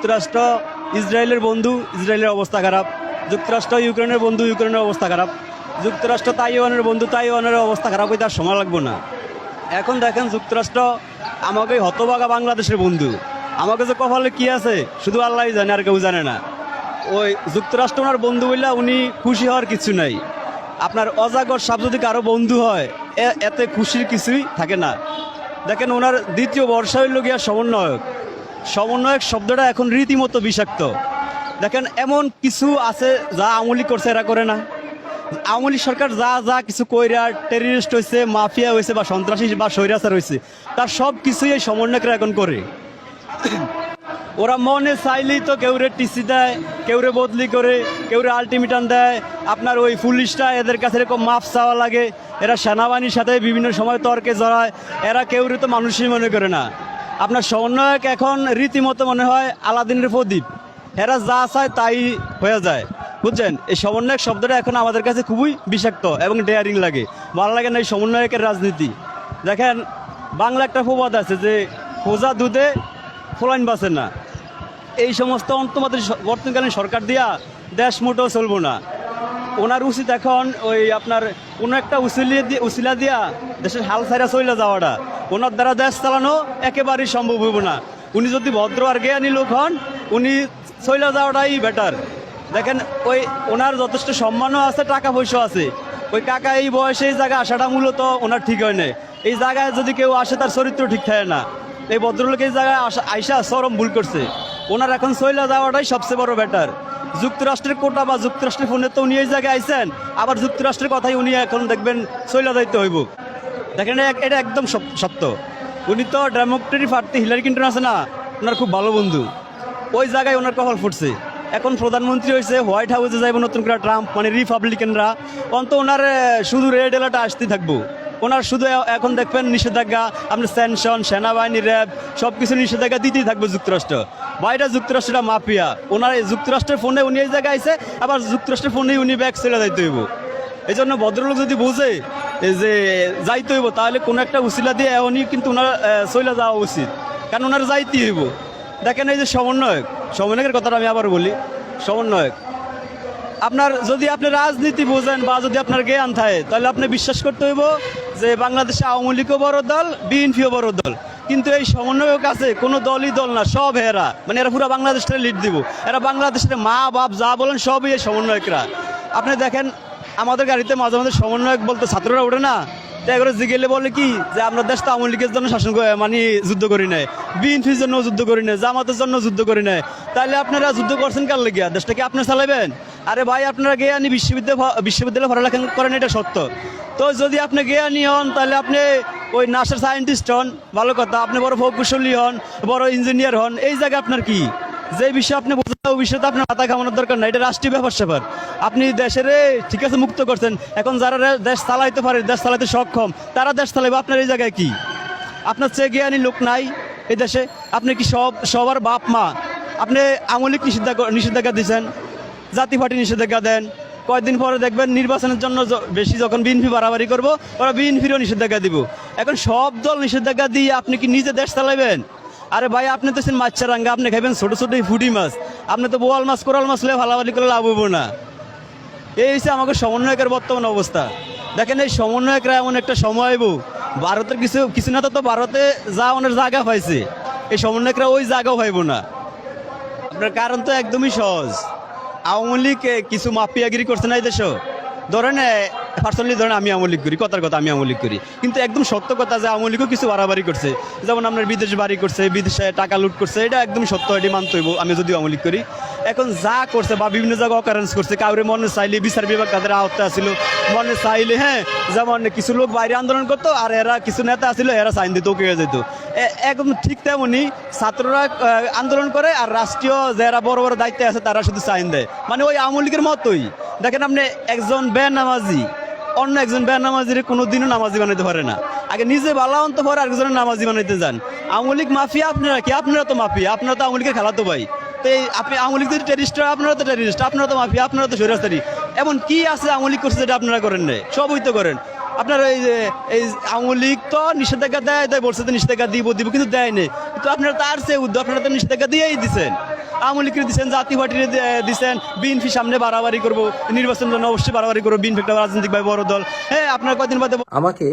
যুক্তরাষ্ট্র ইসরায়েলের বন্ধু, ইসরায়েলের অবস্থা খারাপ। যুক্তরাষ্ট্র ইউক্রেনের বন্ধু, ইউক্রেনের অবস্থা খারাপ। যুক্তরাষ্ট্র তাইওয়ানের বন্ধু, তাইওয়ানের অবস্থা খারাপ, ওই তার সময় লাগবে না। এখন দেখেন যুক্তরাষ্ট্র আমাকে হতভাগা বাংলাদেশের বন্ধু, আমাকে যে কপালে কি আছে শুধু আল্লাহই জানে, আর কেউ জানে না। ওই যুক্তরাষ্ট্র ওনার বন্ধু বললে উনি খুশি হওয়ার কিছু নাই। আপনার অজাগর সাপ যদি কারো বন্ধু হয় এতে খুশির কিছুই থাকে না। দেখেন ওনার দ্বিতীয় বর্ষা হইল গিয়া সমন্বয়ক। সমন্বয়ক শব্দটা এখন রীতিমতো বিষাক্ত। দেখেন এমন কিছু আছে যা আমলি করছে এরা করে না। আওয়ামী লীগ সরকার যা যা কিছু কইরা টেররিস্ট হয়েছে, মাফিয়া হয়েছে বা সন্ত্রাসী বা স্বৈরাচার হয়েছে, তার সব কিছুই এই সমন্বয়করা এখন করে। ওরা মনে চাইলেই তো কেউরে টিসি দেয়, কেউরে বদলি করে, কেউরে আলটিমেটাম দেয়। আপনার ওই পুলিশটা এদের কাছে এরকম মাফ চাওয়া লাগে। এরা সেনাবাহিনীর সাথে বিভিন্ন সময় তর্কে জড়ায়। এরা কেউরে তো মানুষই মনে করে না। আপনার সমন্বয়ক এখন রীতিমতো মনে হয় আলাদিনের প্রদীপ। এরা যা চায় তাই হয়ে যায়, বুঝছেন। এই সমন্বয়ক শব্দটা এখন আমাদের কাছে খুবই বিষাক্ত এবং ডেয়ারিং লাগে, ভালো লাগে না এই সমন্বয়কের রাজনীতি। দেখেন বাংলা একটা প্রবাদ আছে যে খোঁজা দুধে ফোলাইন বাঁচে না। এই সমস্ত অন্তর্বর্তী বর্তমানকালীন সরকার দিয়া দেশ মোটেও চলবো না। ওনার উচিত এখন ওই আপনার কোনো একটা উসিলা দিয়া দেশের হাল ছাইরা চলে যাওয়াটা। ওনার দ্বারা দেশ চালানো একেবারেই সম্ভব হইব না। উনি যদি ভদ্র আর জ্ঞানী লোক হন, উনি চলে যাওয়াটাই বেটার। দেখেন ওই ওনার যথেষ্ট সম্মানও আছে, টাকা পয়সা আছে। ওই কাকা এই বয়সে এই জায়গায় আসাটা মূলত ওনার ঠিক হয় না। এই জায়গায় যদি কেউ আসে তার চরিত্র ঠিক থাকে না। এই ভদ্রলোক এই জায়গায় আইসা চরম ভুল করছে। ওনার এখন চলে যাওয়াটাই সবচেয়ে বড় বেটার। যুক্তরাষ্ট্রের কোটা বা যুক্তরাষ্ট্রের ফোনে তো উনি এই জায়গায় আইসেন, আবার যুক্তরাষ্ট্রের কথাই উনি এখন দেখবেন চলে যাইতে হইব। দেখেন এটা একদম সত্য। উনি তো ডেমোক্রেটিক প্রার্থী হিলারি ক্লিন্টন আছে না, ওনার খুব ভালো বন্ধু। ওই জায়গায় ওনার কপাল ফুটছে। এখন প্রধানমন্ত্রী হয়েছে, হোয়াইট হাউসে যাইব নতুন করে ট্রাম্প, মানে রিপাবলিকানরা। অন্ত ওনার শুধু রেড এলার্ট আসতে থাকবো। ওনার শুধু এখন দেখবেন নিষেধাজ্ঞা, আপনি স্যাংশন, সেনাবাহিনী, র্যাব সব কিছু নিষেধাজ্ঞা দিতেই থাকবে যুক্তরাষ্ট্র। বাইরে যুক্তরাষ্ট্রটা মাফিয়া। ওনার যুক্তরাষ্ট্রের ফোনে উনি এই জায়গায় আইসে, আবার যুক্তরাষ্ট্রের ফোনেই উনি ব্যাগ চলে যাইতে হইব। এই জন্য ভদ্রলোক যদি বুঝে যে যাইতে হইব, তাহলে কোনো একটা উসিলা দিয়ে উনি কিন্তু ওনার চলে যাওয়া উচিত, কারণ ওনার যাইতে হইব। দেখেন এই যে সমন্বয়কের কথাটা আমি আবার বলি। সমন্বয়ক আপনার যদি আপনি রাজনীতি বোঝেন বা যদি আপনার জ্ঞান থাকে, তাহলে আপনি বিশ্বাস করতে হইব যে বাংলাদেশে আওয়ামী লীগও বড় দল, বিএনপিও বড় দল। কিন্তু এই সমন্বয়ক আছে কোনো দলই দল না, সব এরা, মানে এরা পুরো বাংলাদেশটা লিড দিব। এরা বাংলাদেশের মা বাপ যা বলেন সবই এই সমন্বয়করা। আপনি দেখেন আমাদের গাড়িতে মাঝে মাঝে সমন্বয়ক বলতে ছাত্ররা ওঠে না, তো এগুলো জিগেলে বলে কি যে আমরা দেশটা আওয়ামী লীগের জন্য শাসন মানে যুদ্ধ করি নাই, বিএনপির জন্য যুদ্ধ করি নাই, জামাতের জন্য যুদ্ধ করি নাই। তাহলে আপনারা যুদ্ধ করছেন কার লেগিয়া? দেশটা কি আপনি চালাবেন? আরে ভাই আপনারা জ্ঞানী বিশ্ববিদ্যালয়ে পড়ালেখা করেন, এটা সত্য। তো যদি আপনি জ্ঞানী হন, তাহলে আপনি ওই নাসার সায়েন্টিস্ট হন, ভালো কথা। আপনি বড় প্রকৌশলী হন, বড় ইঞ্জিনিয়ার হন, এই জায়গায় আপনার কি? যে বিষয়ে আপনি বোঝেন ওই বিষয়ে তো আপনার মাথা ঘামানোর দরকার নাই। এটা রাষ্ট্রীয় ব্যাপার। আপনি দেশের ঠিক আছে মুক্ত করছেন, এখন যারা দেশ চালাইতে পারে, দেশ চালাইতে সক্ষম, তারা দেশ চালাইবে। আপনার এই জায়গায় কি? আপনার চেয়ে জ্ঞানী লোক নাই এই দেশে? আপনি কি সবার বাপ মা? আপনি আওয়ামী লীগ নিষেধাজ্ঞা দিচ্ছেন, জাতীয় পার্টি নিষেধাজ্ঞা দেন। কয়েকদিন পরে দেখবেন নির্বাচনের জন্য বেশি যখন বিএনপি বাড়াবাড়ি করবো, ওরা বিএনপিরও নিষেধাজ্ঞা দিব। এখন সব দল নিষেধাজ্ঞা দিয়ে আপনি কি নিজে দেশ চালাইবেন? আরে ভাই আপনি তো মাছের রাঙ্গা, আপনি খাইবেন ছোটো ছোটো ফুটি মাছ। আপনি তো বোয়াল মাছ, কোরাল মাছ হলে ভালাবালি করে লাভ হইব না। এই হচ্ছে আমাকে সমন্বয়কের বর্তমান অবস্থা। দেখেন এই সমন্বয়করা এমন একটা সময় আইব, ভারতের কিছু না তো ভারতে যা অনেক জায়গা পাইছে, এই সমন্বয়করা ওই জায়গাও পাইব না। আপনার কারণ তো একদমই সহজ। আওয়ামী লীগ কিছু মাফিয়াগিরি করছে না এই দেশে। ধরেন পার্সোনালি ধরেন আমি আওয়ামী লীগ করি, কথার কথা আমি আওয়ামী লীগ করি, কিন্তু একদম সত্য কথা যে আওয়ামী লীগও কিছু বাড়াবাড়ি করছে। যেমন আপনার বিদেশ বাড়ি করছে, বিদেশে টাকা লুট করছে, এটা একদম সত্য, এটি মানতে হইব আমি যদি আওয়ামী লীগ করি। এখন যা করছে বা বিভিন্ন জায়গায় অকারেন্স করছে, কাউরে মনে চাইলে বিচার বিভাগ তাদের আওতা আসছিল, মনে চাইলে যেমন কিছু লোক বাইরে আন্দোলন করতো, আর এরা কিছু নেতা আসছিল, এরা সাইন দিত, ওকে যেত। একদম ঠিক তেমনই ছাত্ররা আন্দোলন করে, আর রাষ্ট্রীয় যারা বড় বড় দায়িত্বে আছে তারা শুধু সাইন দেয়, মানে ওই আওয়ামী লীগের মতোই। দেখেন আপনি একজন বেনামাজি অন্য একজন বেনামাজির কোনোদিনও নামাজি বানাইতে পারে না। আগে নিজে ভালো অন্ত পরে আরেকজনের নামাজি বানাইতে যান। আওয়ামী লীগ মাফিয়া, আপনারা কি? আপনারা তো মাফিয়া, আপনারা তো আওয়ামী লীগের খেলাতো ভাই। তো আপনি আওয়ামী লীগ যদি টেরিস্ট, আপনারা তো টেরিস্ট, আপনারা তো মাফিয়া, আপনারা তো স্বৈরাচারী। এমন কি আছে আওয়ামী লীগ করছে যেটা আপনারা করেন নাই? সবই তো করেন আপনারা। এই আওয়ামী লীগ তো নিষেধাজ্ঞা দেয় বলছে তো নিষেধাজ্ঞা দিব, কিন্তু দেয় নেই। কিন্তু আপনারা তার চেয়ে আপনারা তো নিষেধাজ্ঞা দিয়েই দিচ্ছেন। আওয়ামী লীগকে দিচ্ছেন, জাতীয় পার্টিকে দিচ্ছেন, বিএনপি সামনে বাড়াবাড়ি করবো, নির্বাচনের জন্য অবশ্যই বাড়াবাড়ি করবো, বিএনপি একটা রাজনৈতিকভাবে বড় দল। হ্যাঁ, আপনার কয়দিন বাদে আমাকে